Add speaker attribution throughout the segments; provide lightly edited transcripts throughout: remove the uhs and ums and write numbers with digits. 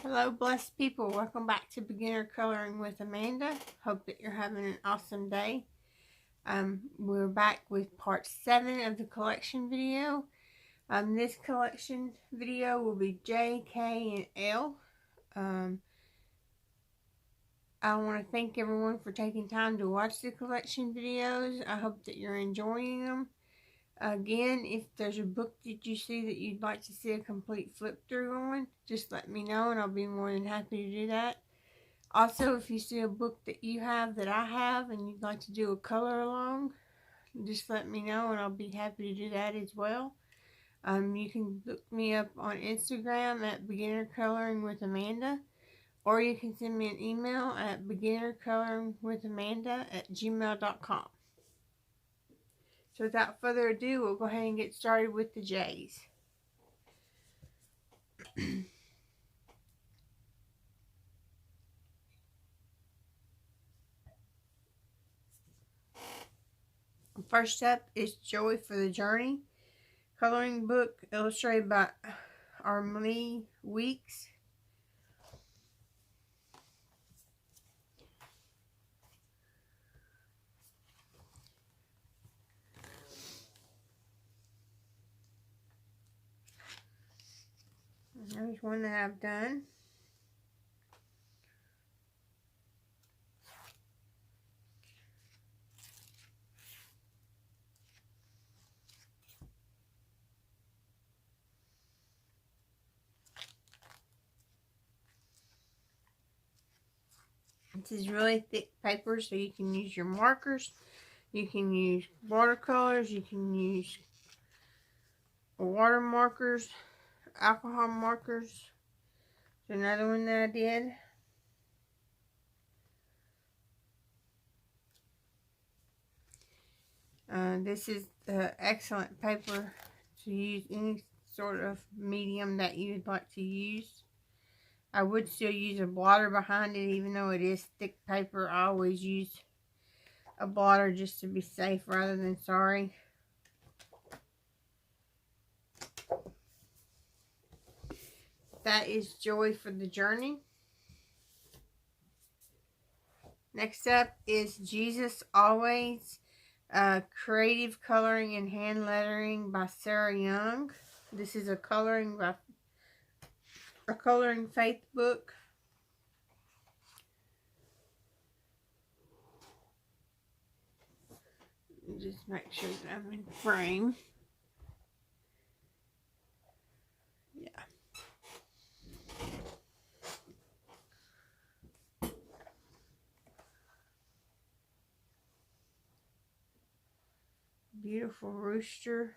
Speaker 1: Hello, blessed people. Welcome back to Beginner Coloring with Amanda. Hope that you're having an awesome day. We're back with part 7 of the collection video. This collection video will be J, K, and L. I want to thank everyone for taking time to watch the collection videos. I hope that you're enjoying them. Again, if there's a book that you see that you'd like to see a complete flip through on, just let me know and I'll be more than happy to do that. Also, if you see a book that you have that I have and you'd like to do a color along, just let me know and I'll be happy to do that as well. You can look me up on Instagram at Beginner Coloring with Amanda, or you can send me an email at beginnercoloringwithamanda@gmail.com. So without further ado, we'll go ahead and get started with the J's. First up is Joy for the Journey coloring book, illustrated by Armlee Weeks. There's one that I've done. This is really thick paper, so you can use your markers, you can use watercolors, you can use water markers, alcohol markers. There's another one that I did. This is excellent paper to use any sort of medium that you'd like to use. I would still use a blotter behind it, even though it is thick paper. I always use a blotter just to be safe rather than sorry. That is Joy for the Journey. Next up is Jesus Always, Creative Coloring and Hand Lettering by Sarah Young. This is a coloring faith book. Just make sure that I'm in frame. Yeah. Beautiful rooster.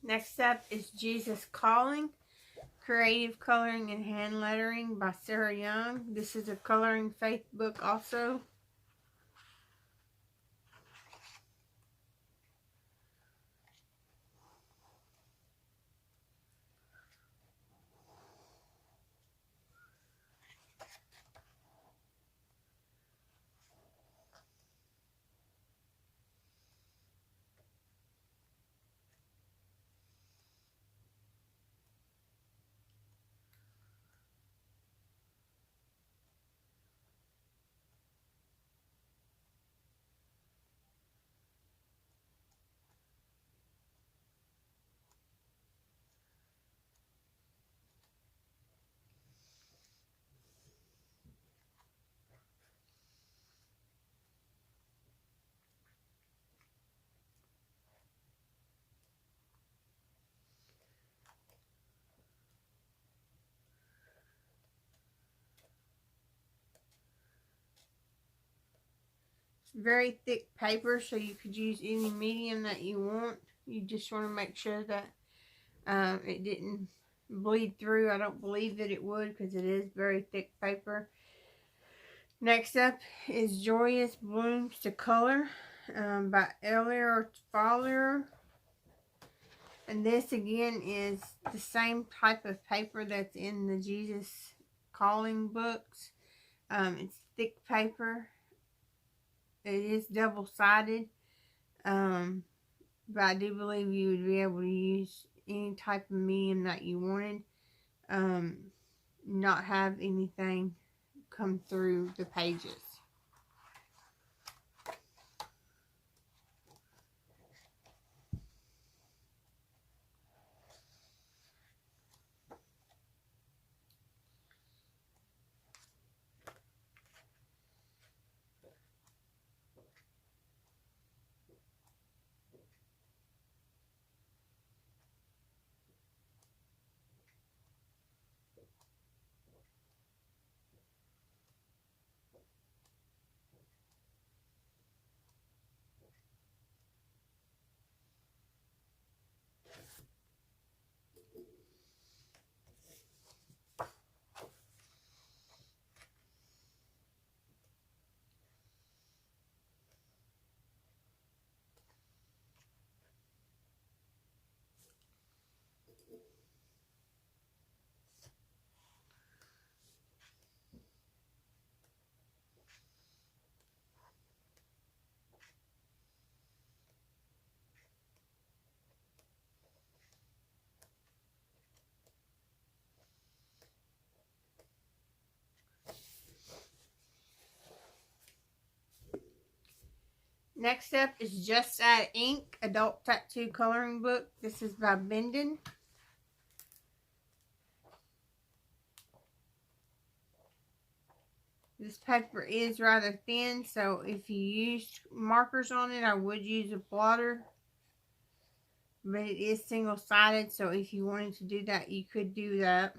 Speaker 1: Next up is Jesus Calling, Creative Coloring and Hand Lettering by Sarah Young. This is a coloring faith book also. very thick paper, so you could use any medium that you want. You just want to make sure that it didn't bleed through. I don't believe that it would, because it is very thick paper. Next up is Joyous Blooms to Color by Elliot Fowler. And this again is the same type of paper that's in the Jesus Calling books. It's thick paper. It is double-sided. But I do believe you would be able to use any type of medium that you wanted. Not have anything come through the pages. Next up is Just Add Ink, Adult Tattoo Coloring Book. This is by Bendon. This paper is rather thin, so if you used markers on it, I would use a blotter. But it is single-sided, so if you wanted to do that, you could do that.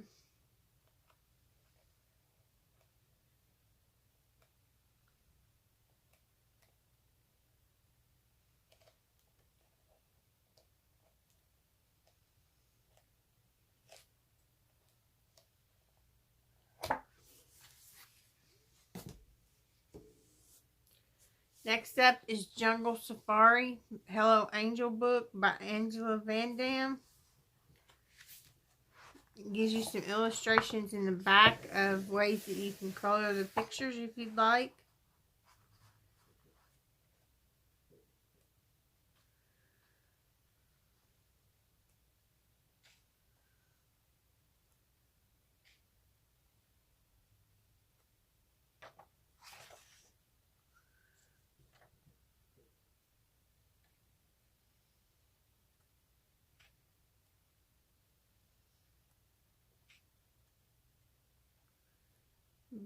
Speaker 1: Next up is Jungle Safari, Hello Angel book by Angela Van Dam. It gives you some illustrations in the back of ways that you can color the pictures if you'd like.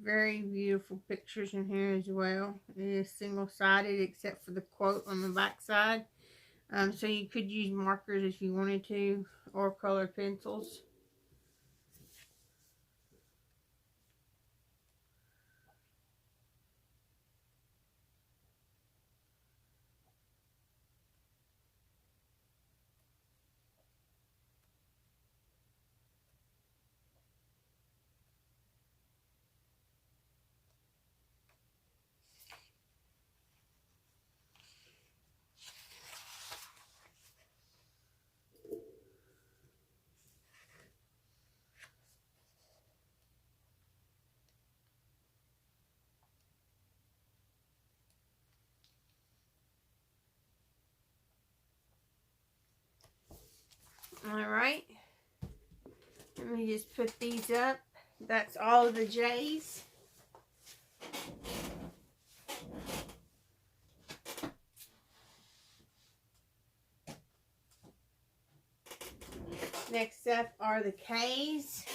Speaker 1: Very beautiful pictures in here as well. It is single-sided except for the quote on the back side. So you could use markers if you wanted to, or colored pencils. Alright, let me just put these up. That's all of the J's. Next up are the K's.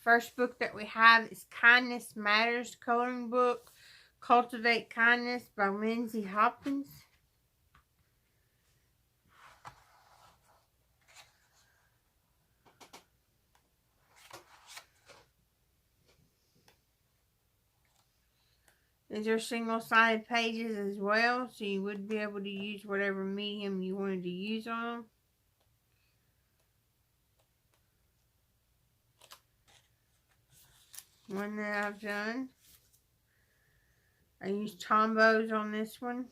Speaker 1: First book that we have is Kindness Matters coloring book, Cultivate Kindness by Lindsay Hopkins. These are single-sided pages as well, so you would be able to use whatever medium you wanted to use on them. One that I've done. I used Tombows on this one.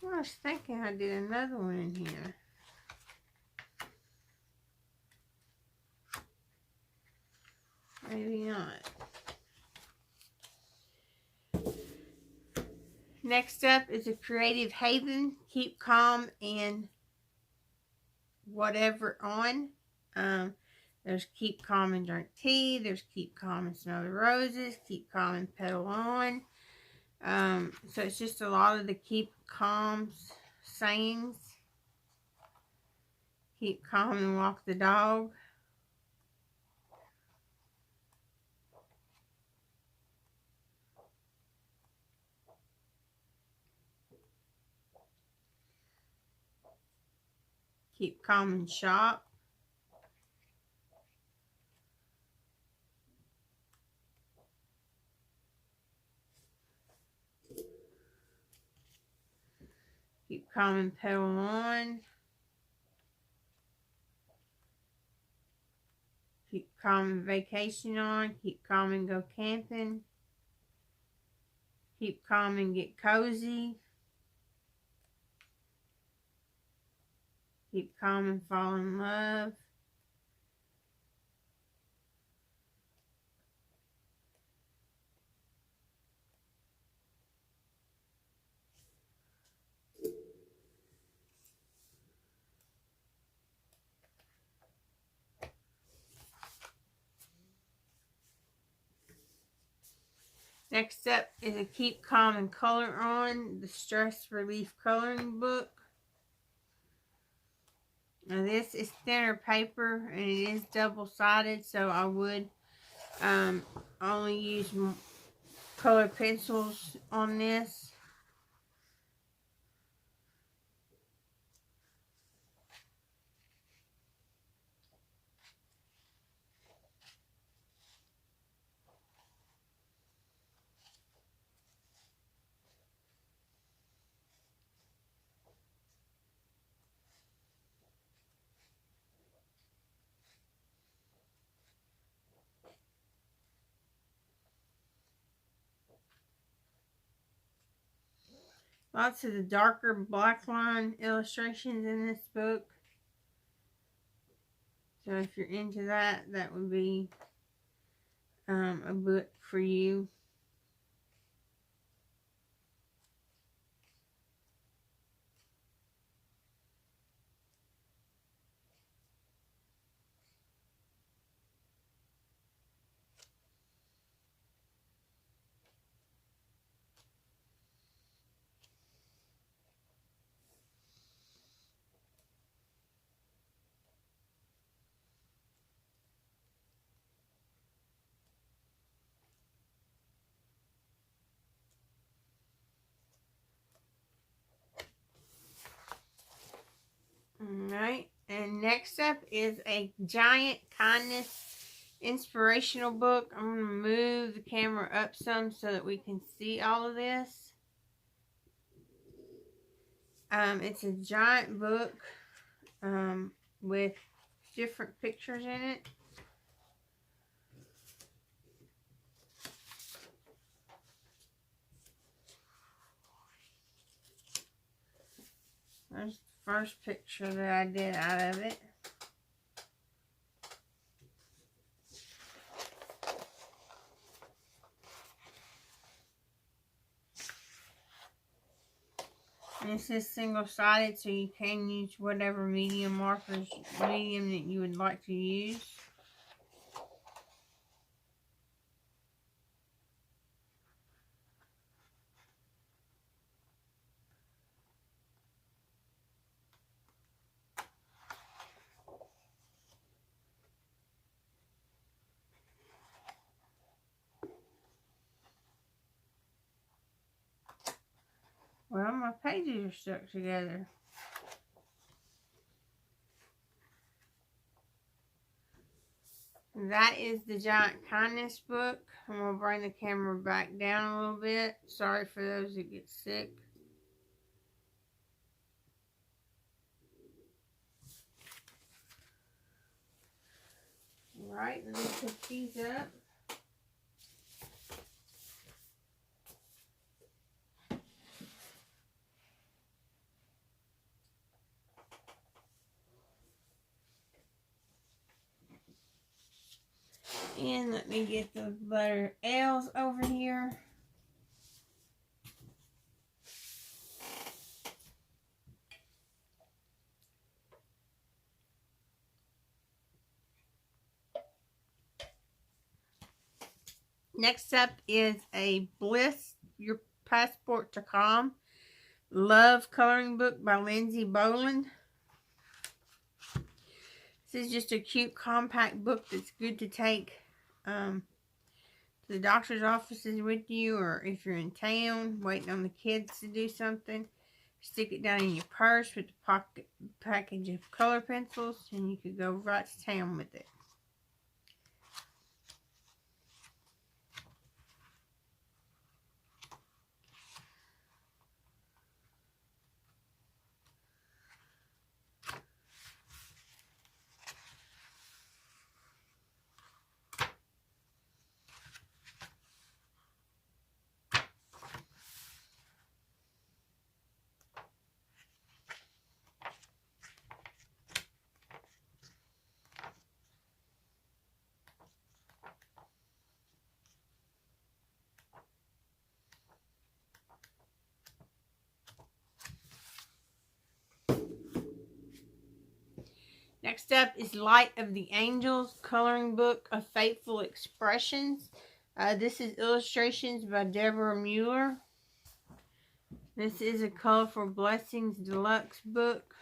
Speaker 1: I was thinking I did another one in here. Maybe not. Next up is a Creative Haven. Keep calm and whatever on. There's Keep Calm and Drink Tea. There's Keep Calm and Smell the Roses. Keep Calm and Pedal On. So it's just a lot of the Keep Calm sayings. Keep calm and walk the dog. Keep calm and shop. Keep calm and pedal on. Keep calm and vacation on. Keep calm and go camping. Keep calm and get cozy. Keep calm and fall in love. Next up is a Keep Calm and Color On, the Stress Relief Coloring Book. Now this is thinner paper and it is double-sided, so I would only use color pencils on this. Lots of the darker black line illustrations in this book. So if you're into that, that would be a book for you. Alright, and next up is a Giant Kindness inspirational book. I'm going to move the camera up some so that we can see all of this. It's a giant book with different pictures in it. There's the first picture that I did out of it. This is single-sided, so you can use whatever medium that you would like to use. Well, my pages are stuck together. That is the Giant Kindness book. I'm going to bring the camera back down a little bit. Sorry for those that get sick. Alright, let me put these up. And let me get the letter L's over here. Next up is a Bliss Your Passport to Calm Love coloring book by Lindsay Boland. This is just a cute compact book that's good to take to the doctor's offices with you, or if you're in town waiting on the kids to do something. Stick it down in your purse with a pocket package of color pencils, and you could go right to town with it. Next up is Light of the Angels coloring book of Faithful Expressions. This is illustrations by Deborah Mueller. This is a Colorful Blessings deluxe book.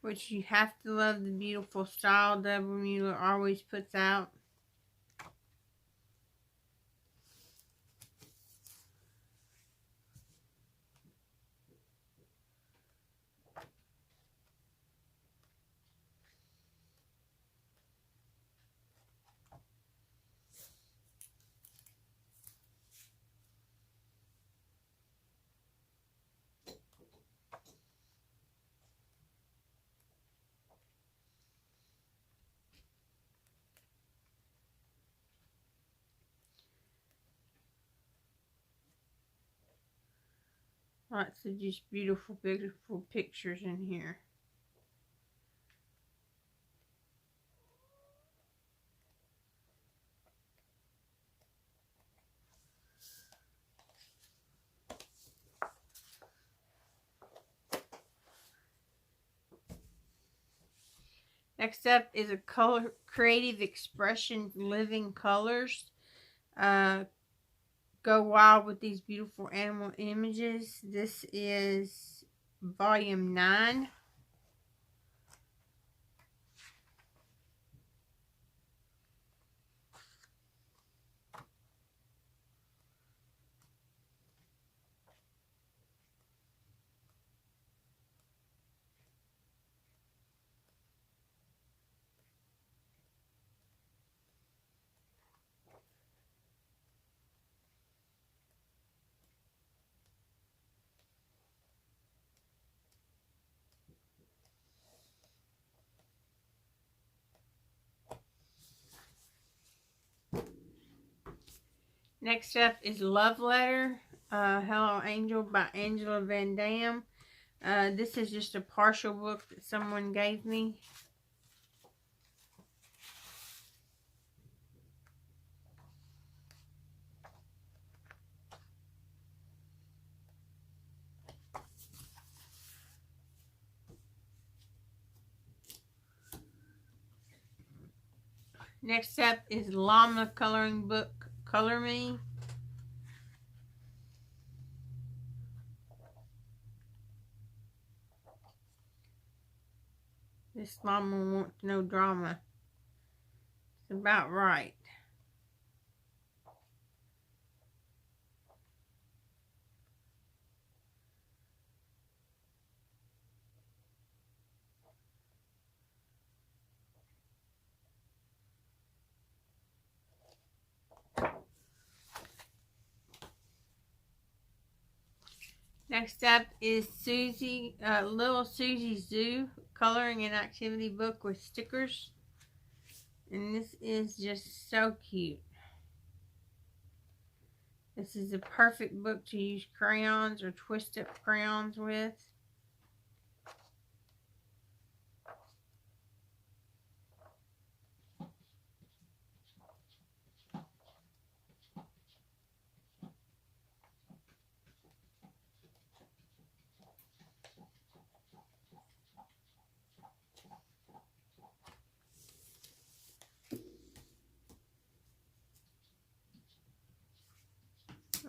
Speaker 1: Which you have to love the beautiful style Deborah Mueller always puts out. Lots of just beautiful, beautiful pictures in here. Next up is a color Creative Expressions Living Colors. Go wild with these beautiful animal images. This is volume 9. Next up is Love Letter, Hello Angel by Angela Van Dam. This is just a partial book that someone gave me. Next up is Llama coloring book, Color Me. This llama wants no drama. It's about right. Next up is Susie, Little Susie Zoo coloring and activity book with stickers. And this is just so cute. This is a perfect book to use crayons or twist up crayons with.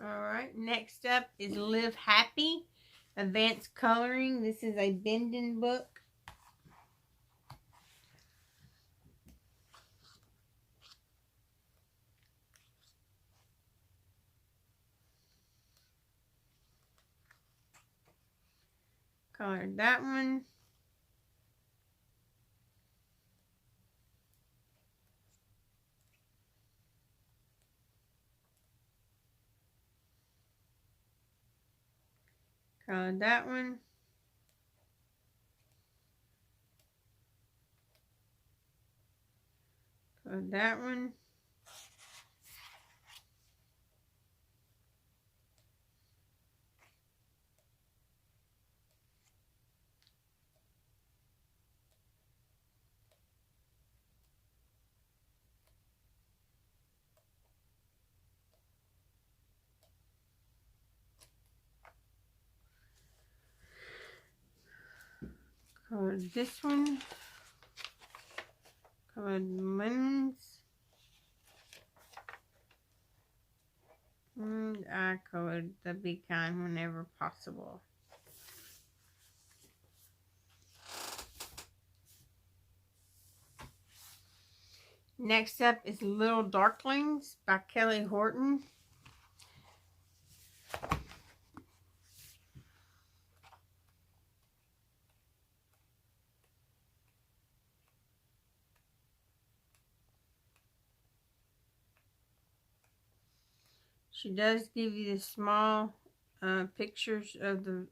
Speaker 1: Alright, next up is Live Happy Advanced Coloring. This is a bending book. Colored that one. Colored that one. Colored that one. Colored this one. Colored lemons. And I colored the big kind whenever possible. Next up is Little Darklings by Kelly Horton. She does give you the small pictures of the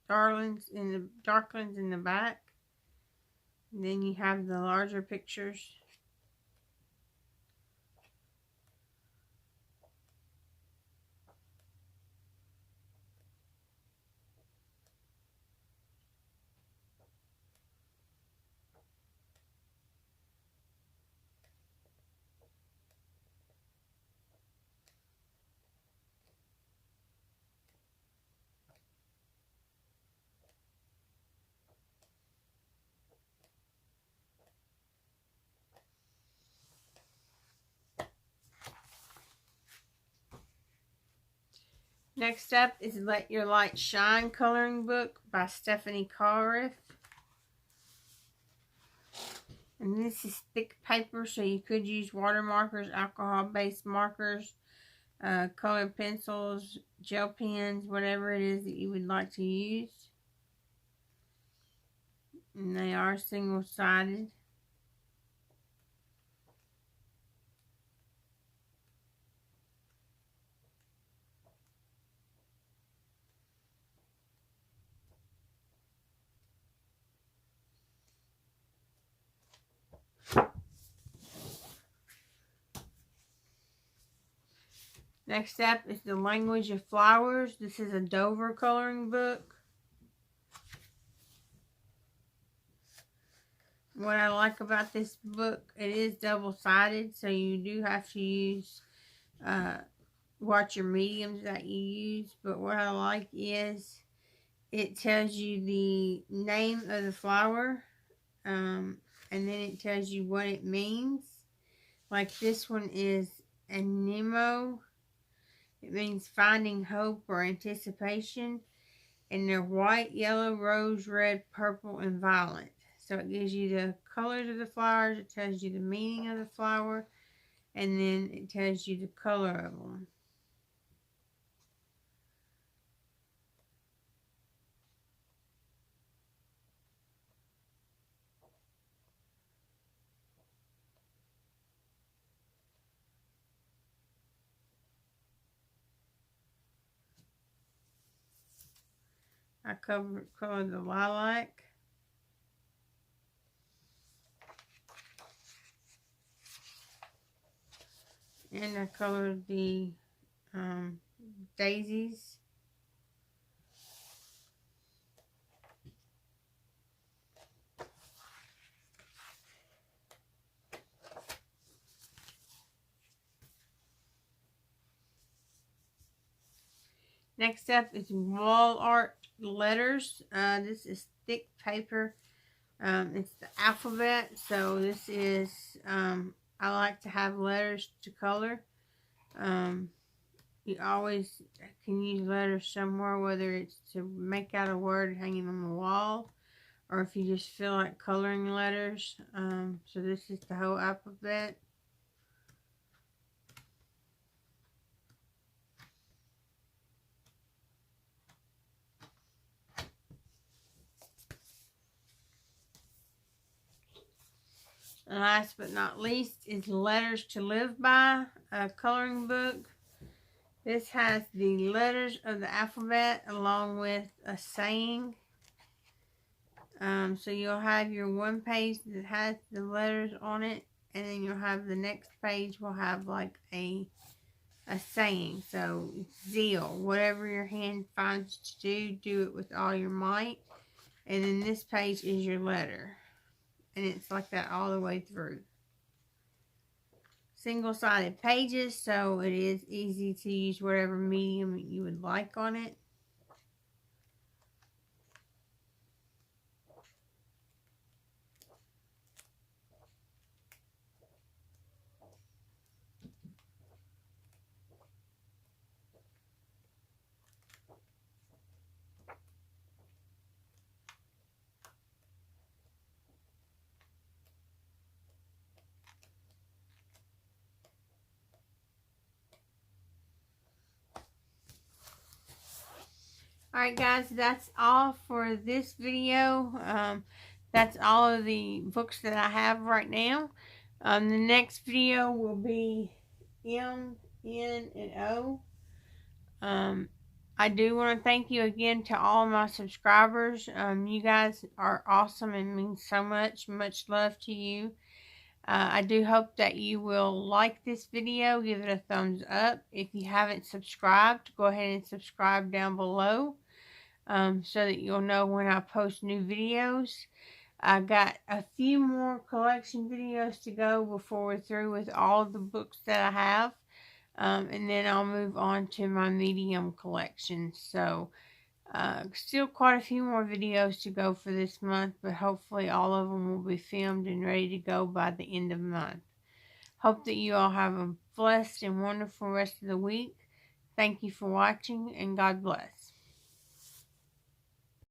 Speaker 1: darklings in the back. And then you have the larger pictures. Next up is Let Your Light Shine coloring book by Stephanie Carruth. And this is thick paper, so you could use water markers, alcohol-based markers, colored pencils, gel pens, whatever it is that you would like to use. And they are single-sided. Next up is The Language of Flowers. This is a Dover coloring book. What I like about this book, it is double-sided, so you do have to use, watch your mediums that you use. But what I like is it tells you the name of the flower, and then it tells you what it means. Like this one is Anemo. It means finding hope or anticipation. And they're white, yellow, rose, red, purple, and violet. So it gives you the colors of the flowers. It tells you the meaning of the flower. And then it tells you the color of them. I colored the lilac. And I colored the daisies. Next up is wall art letters. This is thick paper. It's the alphabet. So this is, I like to have letters to color. You always can use letters somewhere, whether it's to make out a word hanging on the wall, or if you just feel like coloring letters. So this is the whole alphabet. And last but not least is Letters to Live By, a coloring book. This has the letters of the alphabet along with a saying. So you'll have your one page that has the letters on it, and then you'll have the next page will have like a saying. So zeal, whatever your hand finds to do it with all your might. And then this page is your letter. And it's like that all the way through. Single-sided pages, so it is easy to use whatever medium you would like on it. Alright guys, that's all for this video. That's all of the books that I have right now. The next video will be M, N, and O. I do want to thank you again to all my subscribers. You guys are awesome and mean so much. Much love to you. I do hope that you will like this video. Give it a thumbs up. If you haven't subscribed, go ahead and subscribe down below. So that you'll know when I post new videos. I got a few more collection videos to go before we're through with all of the books that I have. And then I'll move on to my medium collection. So, still quite a few more videos to go for this month, but hopefully all of them will be filmed and ready to go by the end of the month. Hope that you all have a blessed and wonderful rest of the week. Thank you for watching, and God bless.